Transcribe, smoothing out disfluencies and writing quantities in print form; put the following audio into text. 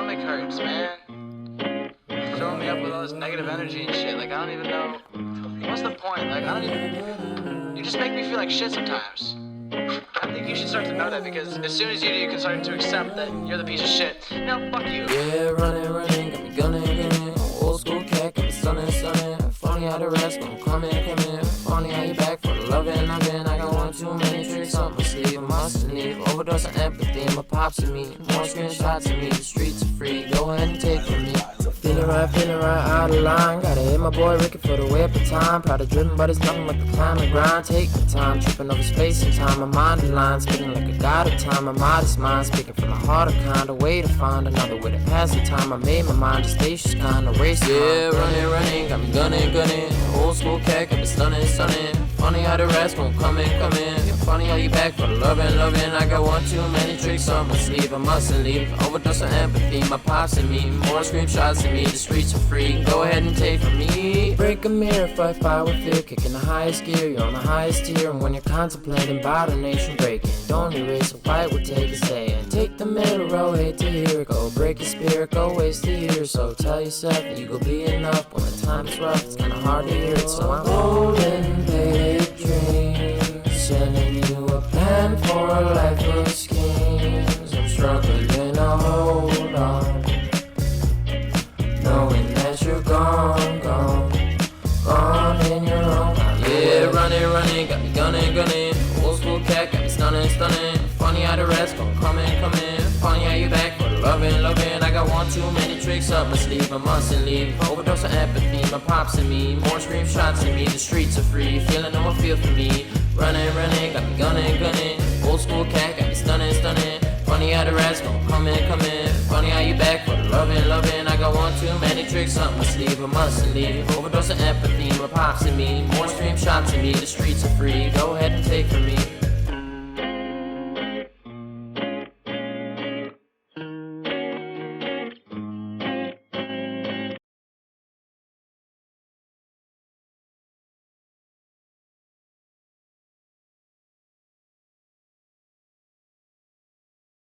stomach hurts, man. Throwing me up with all this negative energy and shit. Like, I don't even know. What's the point? Like, I don't even... You just make me feel like shit sometimes. I think you should start to know that, because as soon as you do, you can start to accept that you're the piece of shit. No, fuck you. Yeah, running, got me gunning. Old school cat, got me stunning. Funny how the rest gon' come in. Funny how you back for the loving. I got one too many tricks up my sleeve. I mustn't leave. Overdose on empathy, my pops and me. More screenshots of me, the streets are free. Go ahead and take from me. Feeling right, out of line. Gotta hit my boy Ricky for the way up the time. Proud of driven, but it's nothing but the climb and grind. Take the time, tripping over space and time. My mind the line, spinning like a god of time. My modest mind, speaking from my heart, a kind of way to find another way to pass the time. I made my mind a spacious kind of race. Yeah, running, got me gunning. Old school cat, got me stunning. Funny how the rest gon' come in. Funny how you back for the loving. I got one too many tricks on my sleeve. I mustn't leave. Overdose on empathy, my pops and me. More screenshots of me, the streets are free. Go ahead and take from me. Break a mirror, fight fire with fear. Kicking the highest gear, you're on the highest tier. And when you're contemplating about a nation breaking, don't erase a fight, we'll take a stand. Take the middle road, hate to hear it. Go break your spirit, go waste a year. So tell yourself that you go be enough. When the time is rough, it's kinda hard to hear it. So I'm holding big dreams, sending you a pen for a life of schemes. I'm struggling to hold on, knowing that you're gone in your own kind. Yeah, running, got me gunning. Old school cat, got me stunning. Funny how the rest gon' come in. Funny how you back for the loving. I got one too many tricks up my sleeve. I mustn't leave. Overdose of empathy, my pops and me. More screenshots of me, the streets are free. Feeling no one feel for me. Running, got me gunning. Old school cat, got me stunning. Funny how the rest gon' come in. Funny how you back for the loving. I got one too many tricks up my sleeve. I mustn't leave. Overdose of empathy, my pops and me. More screenshots of me, the streets are free. Go ahead and take from me.